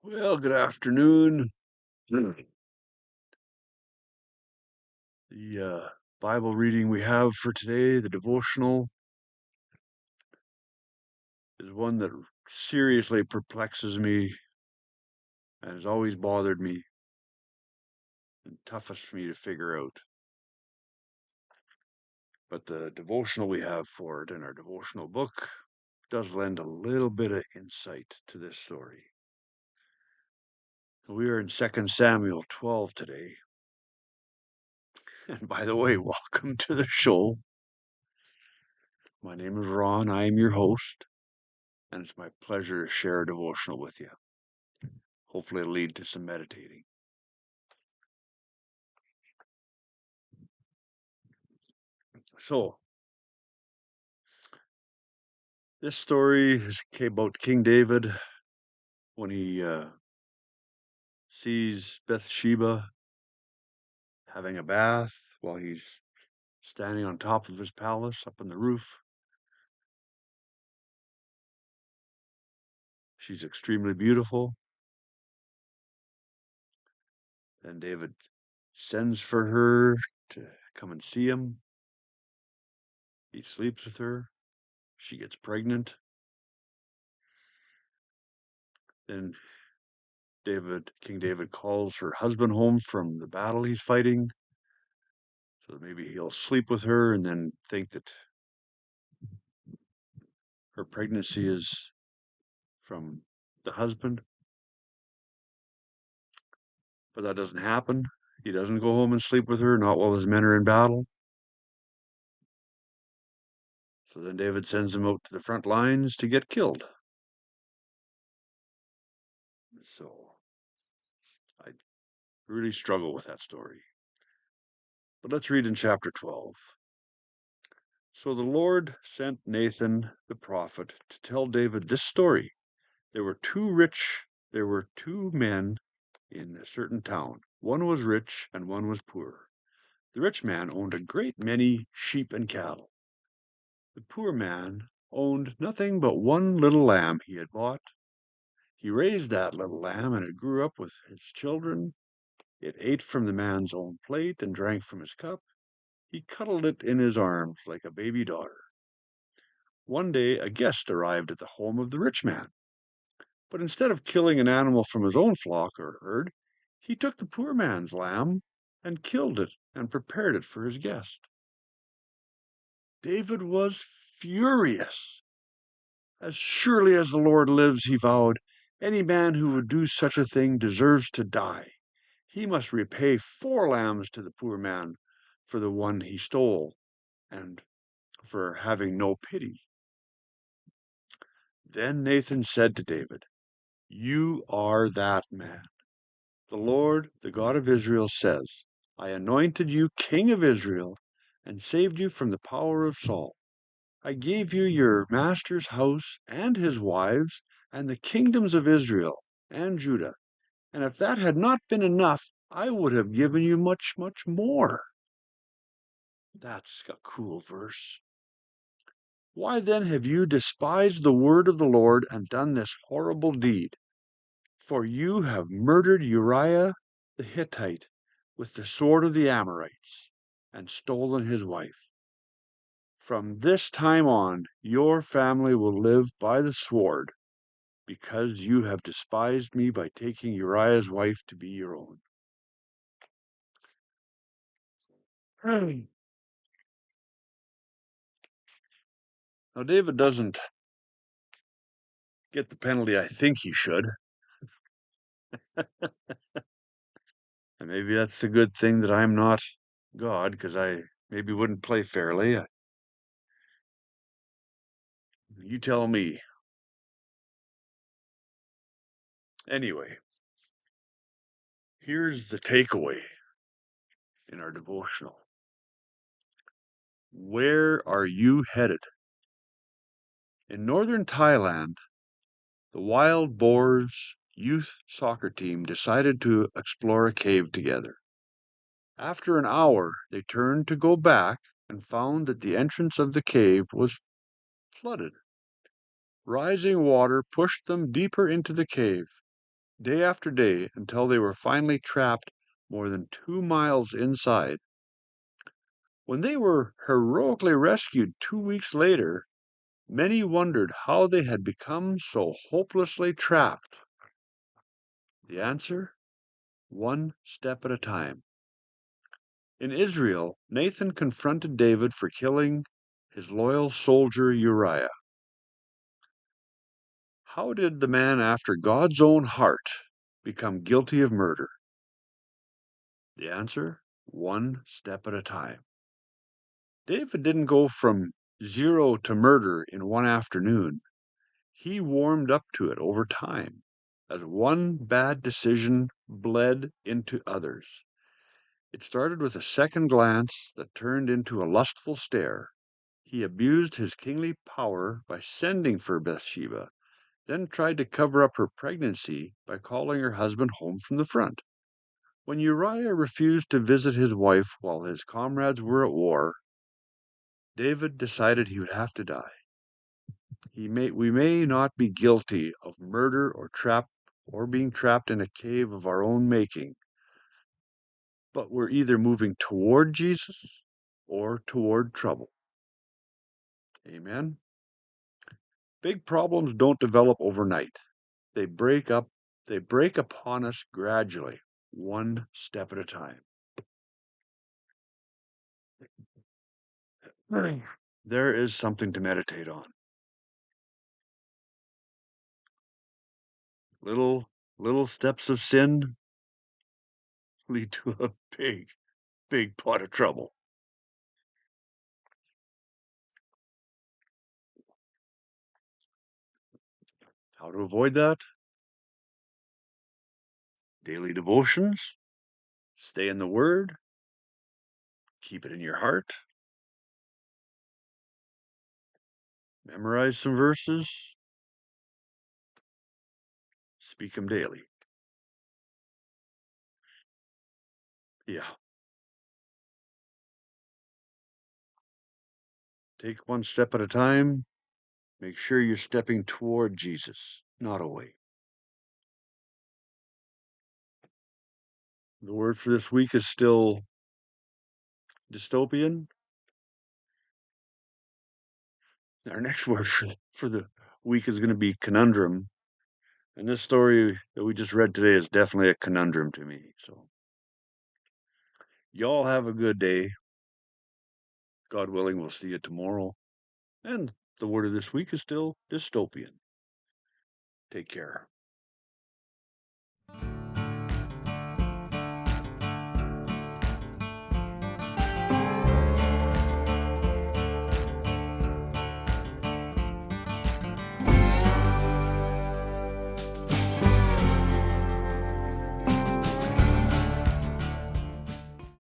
Well, good afternoon. The Bible reading we have for today, the devotional, is one that seriously perplexes me and has always bothered me and toughest for me to figure out. But the devotional we have for it in our devotional book does lend a little bit of insight to this story. We are in 2 Samuel 12 today. And by the way, welcome to the show. My name is Ron. I am your host, and it's my pleasure to share a devotional with you. Hopefully it'll lead to some meditating. So, this story is about King David when he sees Bathsheba having a bath while he's standing on top of his palace up on the roof. She's extremely beautiful. And David sends for her to come and see him. He sleeps with her. She gets pregnant. Then King David calls her husband home from the battle he's fighting, so that maybe he'll sleep with her and then think that her pregnancy is from the husband. But that doesn't happen. He doesn't go home and sleep with her, not while his men are in battle. So then David sends him out to the front lines to get killed. So I really struggle with that story. But let's read in chapter 12. So the Lord sent Nathan the prophet to tell David this story. There were two men in a certain town. One was rich and one was poor. The rich man owned a great many sheep and cattle. The poor man owned nothing but one little lamb he had bought. He raised that little lamb, and it grew up with his children. It ate from the man's own plate and drank from his cup. He cuddled it in his arms like a baby daughter. One day a guest arrived at the home of the rich man. But instead of killing an animal from his own flock or herd, he took the poor man's lamb and killed it and prepared it for his guest. David was furious. As surely as the Lord lives, he vowed, any man who would do such a thing deserves to die. He must repay 4 lambs to the poor man for the one he stole and for having no pity. Then Nathan said to David, you are that man. The Lord, the God of Israel, says, I anointed you king of Israel and saved you from the power of Saul. I gave you your master's house and his wives and the kingdoms of Israel and Judah. And if that had not been enough, I would have given you much, much more. That's a cool verse. Why then have you despised the word of the Lord and done this horrible deed? For you have murdered Uriah the Hittite with the sword of the Amorites and stolen his wife. From this time on, your family will live by the sword, because you have despised me by taking Uriah's wife to be your own. Now, David doesn't get the penalty I think he should. And maybe that's a good thing that I'm not God, because I maybe wouldn't play fairly. You tell me. Anyway, here's the takeaway in our devotional. Where are you headed? In northern Thailand, the Wild Boars youth soccer team decided to explore a cave together. After an hour, they turned to go back and found that the entrance of the cave was flooded. Rising water pushed them deeper into the cave. day after day until they were finally trapped more than 2 miles inside. When they were heroically rescued 2 weeks later, many wondered how they had become so hopelessly trapped. The answer? One step at a time. In Israel, Nathan confronted David for killing his loyal soldier Uriah. How did the man after God's own heart become guilty of murder? The answer? One step at a time. David didn't go from zero to murder in one afternoon. He warmed up to it over time, as one bad decision bled into others. It started with a second glance that turned into a lustful stare. He abused his kingly power by sending for Bathsheba, then tried to cover up her pregnancy by calling her husband home from the front. When Uriah refused to visit his wife while his comrades were at war, David decided he would have to die. We may not be guilty of murder or being trapped in a cave of our own making, but we're either moving toward Jesus or toward trouble. Amen. Big problems don't develop overnight. They break upon us gradually, one step at a time. There is something to meditate on. Little steps of sin lead to a big pot of trouble. How to avoid that? Daily devotions, stay in the Word, keep it in your heart, memorize some verses, speak them daily. Yeah. Take one step at a time. Make sure you're stepping toward Jesus, not away. The word for this week is still dystopian. Our next word for the week is going to be conundrum. And this story that we just read today is definitely a conundrum to me. So, y'all have a good day. God willing, we'll see you tomorrow. And the word of this week is still dystopian. Take care.